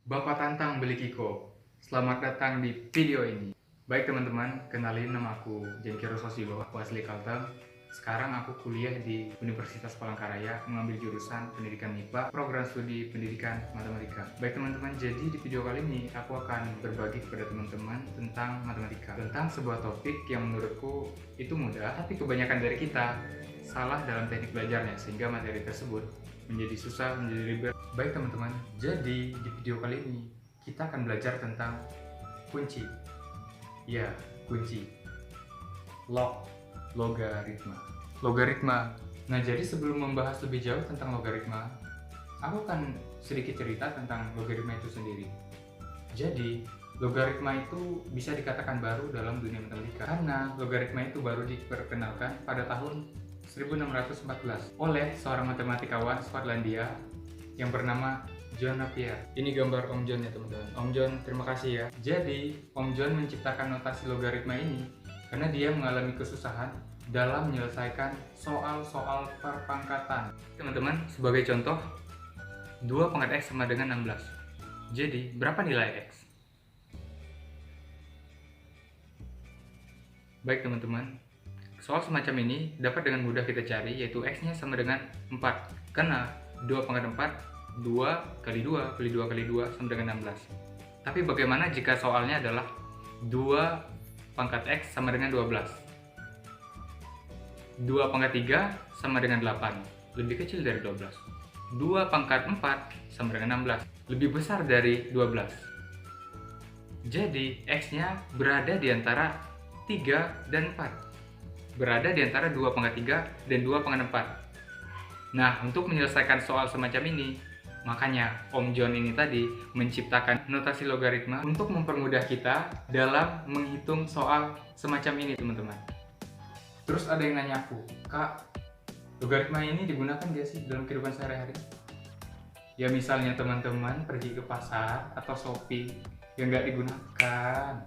Bapak Tantang beli Kiko. Selamat datang di video ini. Baik teman-teman, kenalin nama aku Jengkiro Sosilo, aku asli Kalteng. Sekarang aku kuliah di Universitas Palangkaraya mengambil jurusan Pendidikan MIPA, program studi Pendidikan Matematika. Baik teman-teman, jadi di video kali ini aku akan berbagi kepada teman-teman tentang matematika, tentang sebuah topik yang menurutku itu mudah, tapi kebanyakan dari kita salah dalam teknik belajarnya sehingga materi tersebut menjadi susah, menjadi ribet. Baik teman-teman, jadi di video kali ini kita akan belajar tentang kunci. Ya, kunci. Logaritma. Logaritma. Nah, jadi sebelum membahas lebih jauh tentang logaritma, aku akan sedikit cerita tentang logaritma itu sendiri. Jadi, logaritma itu bisa dikatakan baru dalam dunia matematika karena logaritma itu baru diperkenalkan pada tahun 1614 oleh seorang matematikawan Skotlandia yang bernama John Napier. Ini gambar Om John ya teman-teman. Om John, terima kasih ya. Jadi, Om John menciptakan notasi logaritma ini karena dia mengalami kesusahan dalam menyelesaikan soal-soal perpangkatan. Teman-teman, sebagai contoh, 2 pangkat X sama dengan 16. Jadi, berapa nilai X? Baik teman-teman, soal semacam ini dapat dengan mudah kita cari, yaitu X-nya sama dengan 4. Karena 2 pangkat 4, 2 kali 2 kali 2 kali 2 sama dengan 16. Tapi bagaimana jika soalnya adalah 2 pangkat X sama dengan 12? 2 pangkat 3 sama dengan 8, lebih kecil dari 12. 2 pangkat 4 sama dengan 16, lebih besar dari 12. Jadi X-nya berada di antara 3 dan 4. Berada di antara 2 pangkat 3 dan 2 pangkat 4. Nah, untuk menyelesaikan soal semacam ini, makanya Om John ini tadi menciptakan notasi logaritma untuk mempermudah kita dalam menghitung soal semacam ini, teman-teman. Terus ada yang nanya aku, Kak, logaritma ini digunakan gak sih dalam kehidupan sehari-hari? Ya misalnya teman-teman pergi ke pasar atau shopping yang nggak digunakan.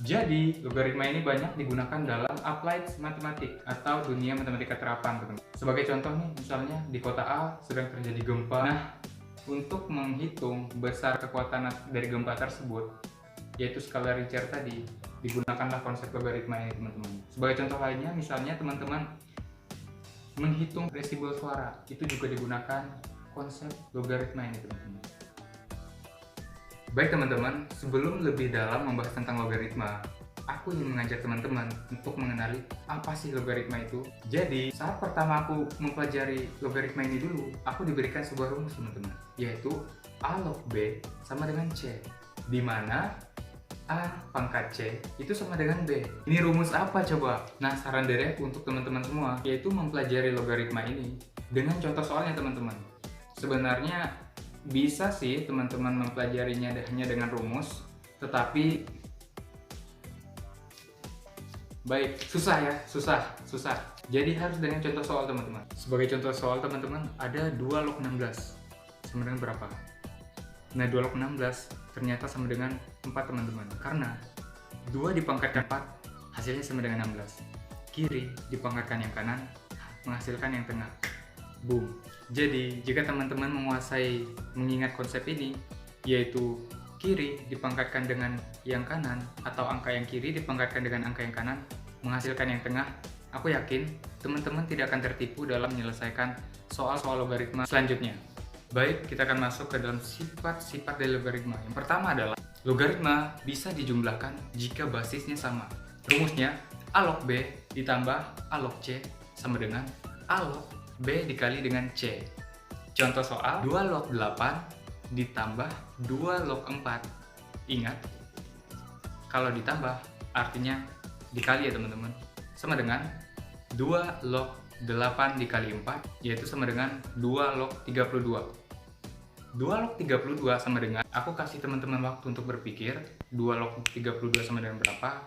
Jadi, logaritma ini banyak digunakan dalam applied matematik atau dunia matematika terapan, teman-teman. Sebagai contoh nih, misalnya di kota A sedang terjadi gempa. Nah, untuk menghitung besar kekuatan dari gempa tersebut, yaitu skala Richter tadi, digunakanlah konsep logaritma ini, teman-teman. Sebagai contoh lainnya, misalnya teman-teman menghitung desibel suara, itu juga digunakan konsep logaritma ini, teman-teman. Baik teman-teman, sebelum lebih dalam membahas tentang logaritma, aku ingin mengajak teman-teman untuk mengenali apa sih logaritma itu. Jadi, saat pertama aku mempelajari logaritma ini dulu, aku diberikan sebuah rumus teman-teman, yaitu A log B sama dengan C, di mana A pangkat C itu sama dengan B. Ini rumus apa coba? Nah, saran dari aku untuk teman-teman semua, yaitu mempelajari logaritma ini dengan contoh soalnya teman-teman. Sebenarnya bisa sih teman-teman mempelajarinya hanya dengan rumus, tetapi susah ya, susah. Jadi harus dengan contoh soal teman-teman. Sebagai contoh soal teman-teman, ada 2 log 16 sama dengan berapa? Nah, 2 log 16 ternyata sama dengan 4 teman-teman, karena 2 dipangkatkan 4 hasilnya sama dengan 16. Kiri dipangkatkan yang kanan menghasilkan yang tengah. Boom. Jadi, jika teman-teman menguasai mengingat konsep ini, yaitu kiri dipangkatkan dengan yang kanan atau angka yang kiri dipangkatkan dengan angka yang kanan menghasilkan yang tengah, aku yakin teman-teman tidak akan tertipu dalam menyelesaikan soal-soal logaritma selanjutnya. Baik, kita akan masuk ke dalam sifat-sifat dari logaritma. Yang pertama adalah logaritma bisa dijumlahkan jika basisnya sama. Rumusnya A log B ditambah A log C sama dengan A log B dikali dengan C. Contoh soal 2 log 8 ditambah 2 log 4. Ingat, kalau ditambah artinya dikali ya teman-teman. Sama dengan 2 log 8 dikali 4, yaitu sama dengan 2 log 32. 2 log 32 sama dengan, aku kasih teman-teman waktu untuk berpikir, 2 log 32 sama dengan berapa?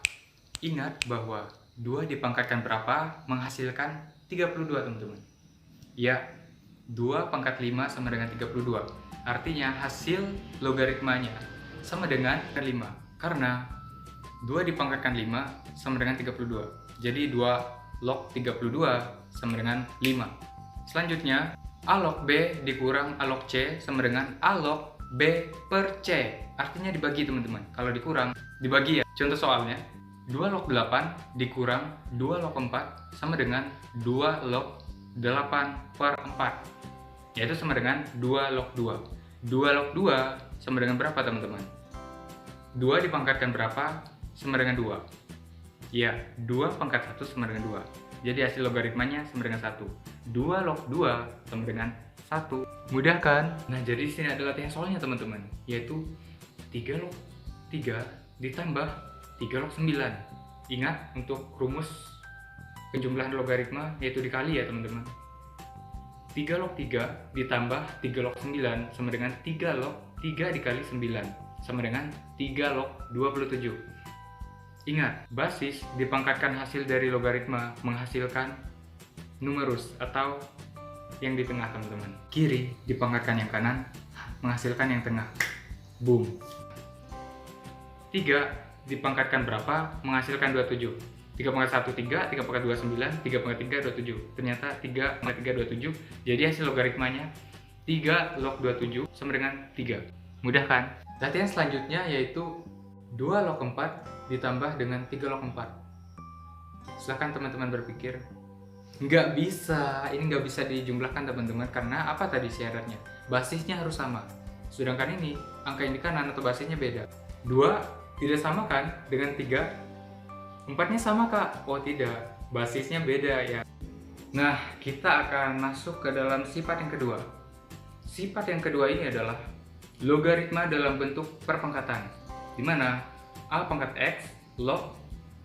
Ingat bahwa 2 dipangkatkan berapa menghasilkan 32 teman-teman. Ya, 2 pangkat 5 sama dengan 32. Artinya hasil logaritmanya sama dengan 5. Karena 2 dipangkatkan 5 sama dengan 32. Jadi 2 log 32 sama dengan 5. Selanjutnya, A log B dikurang A log C sama dengan A log B per C. Artinya dibagi teman-teman. Kalau dikurang, dibagi ya. Contoh soalnya, 2 log 8 dikurang 2 log 4 sama dengan 2 log 8 per 4. Yaitu sama dengan 2 log 2. 2 log 2 sama dengan berapa teman-teman? 2 dipangkatkan berapa? Sama dengan 2. Ya, 2 pangkat 1 sama dengan 2. Jadi hasil logaritmanya sama dengan 1. 2 log 2 sama dengan 1. Mudah kan? Nah, jadi di sini ada latihan soalnya teman-teman, yaitu 3 log 3 ditambah 3 log 9. Ingat untuk rumus penjumlahan logaritma yaitu dikali ya teman-teman. 3 log 3 ditambah 3 log 9 sama dengan 3 log 3 dikali 9 sama dengan 3 log 27. Ingat, basis dipangkatkan hasil dari logaritma menghasilkan numerus atau yang di tengah teman-teman. Kiri dipangkatkan yang kanan menghasilkan yang tengah. Boom. 3 dipangkatkan berapa? Menghasilkan 27. 3 pangkat 1 3, 3 pangkat 2 9, 3 pangkat 3 27. Ternyata 3 pangkat 3 27. Jadi hasil logaritmanya 3 log 27 sama dengan 3. Mudah kan? Latihan selanjutnya yaitu 2 log 4 ditambah dengan 3 log 4. Silahkan teman-teman berpikir. Nggak bisa, ini nggak bisa dijumlahkan teman-teman, karena apa tadi syaratnya? Basisnya harus sama. Sedangkan ini, angka yang di kanan atau basisnya beda. 2 tidak sama kan dengan 3? 4-nya sama kak? Oh tidak, basisnya beda ya. Nah, kita akan masuk ke dalam sifat yang kedua. Sifat yang kedua ini adalah logaritma dalam bentuk perpangkatan, di mana A pangkat X log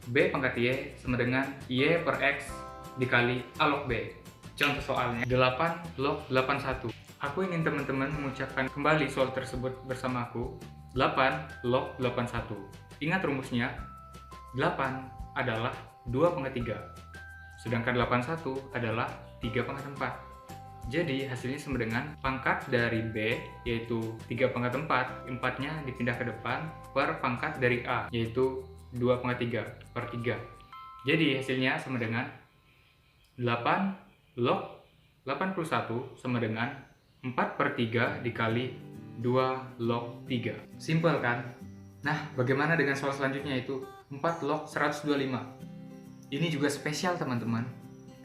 B pangkat Y sama dengan Y per X dikali A log B. Contoh soalnya 8 log 81. Aku ingin teman-teman mengucapkan kembali soal tersebut bersama aku. 8 log 81. Ingat rumusnya, 8 adalah 2 pangkat 3. Sedangkan 81 adalah 3 pangkat 4. Jadi hasilnya sama dengan pangkat dari B, yaitu 3 pangkat 4, 4-nya dipindah ke depan, per pangkat dari A, yaitu 2 pangkat 3 per 3. Jadi hasilnya sama dengan 8 log 81 sama dengan 4 per 3 dikali 2 log 3. Simpel kan? Nah, bagaimana dengan soal selanjutnya yaitu 4 log 125. Ini juga spesial teman-teman.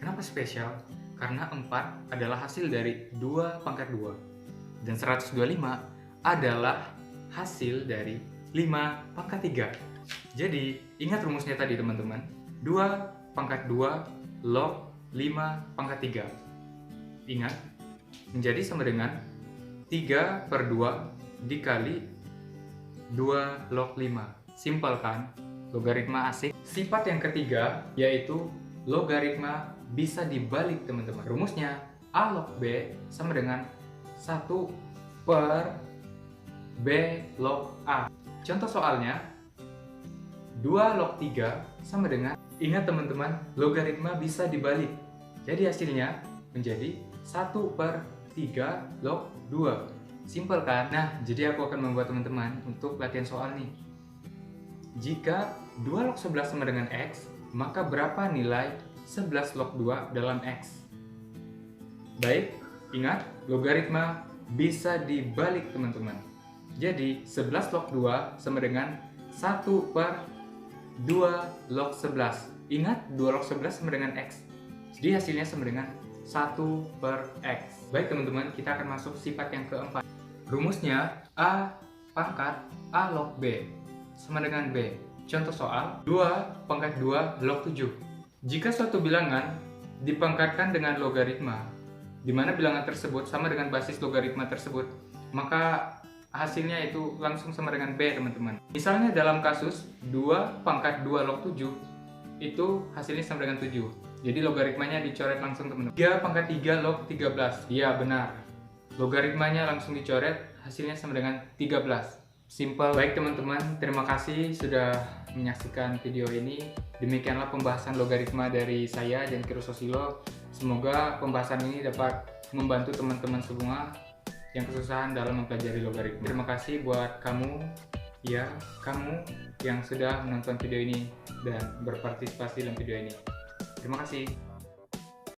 Kenapa spesial? Karena 4 adalah hasil dari 2 pangkat 2. Dan 125 adalah hasil dari 5 pangkat 3. Jadi, ingat rumusnya tadi teman-teman. 2 pangkat 2 log 5 pangkat 3. Ingat, menjadi sama dengan 3 per 2 dikali 2 log 5. Simpel kan? Logaritma asik. Sifat yang ketiga yaitu logaritma bisa dibalik teman-teman. Rumusnya A log B sama dengan 1 per B log A. Contoh soalnya 2 log 3 sama dengan, ingat teman-teman, logaritma bisa dibalik. Jadi hasilnya menjadi 1 per 3 log 2. Simpel kan? Nah, jadi aku akan membuat teman-teman untuk latihan soal nih. Jika 2 log 11 sama dengan X, maka berapa nilai 11 log 2 dalam X? Baik, ingat, logaritma bisa dibalik teman-teman. Jadi, 11 log 2 sama dengan 1 per 2 log 11. Ingat, 2 log 11 sama dengan X. Jadi hasilnya sama dengan 1 per X. Baik teman-teman, kita akan masuk sifat yang keempat. Rumusnya A pangkat A log B sama dengan B. Contoh soal 2 pangkat 2 log 7. Jika suatu bilangan dipangkatkan dengan logaritma, di mana bilangan tersebut sama dengan basis logaritma tersebut, maka hasilnya itu langsung sama dengan B teman-teman. Misalnya dalam kasus 2 pangkat 2 log 7, itu hasilnya sama dengan 7. Jadi logaritmanya dicoret langsung teman-teman. 3 pangkat 3 log 13. Iya benar. Logaritmanya langsung dicoret, hasilnya sama dengan 13. Simple. Baik teman-teman, terima kasih sudah menyaksikan video ini. Demikianlah pembahasan logaritma dari saya, Jankiro Sosilo. Semoga pembahasan ini dapat membantu teman-teman semua yang kesusahan dalam mempelajari logaritma. Terima kasih buat kamu yang sudah menonton video ini dan berpartisipasi dalam video ini. Terima kasih.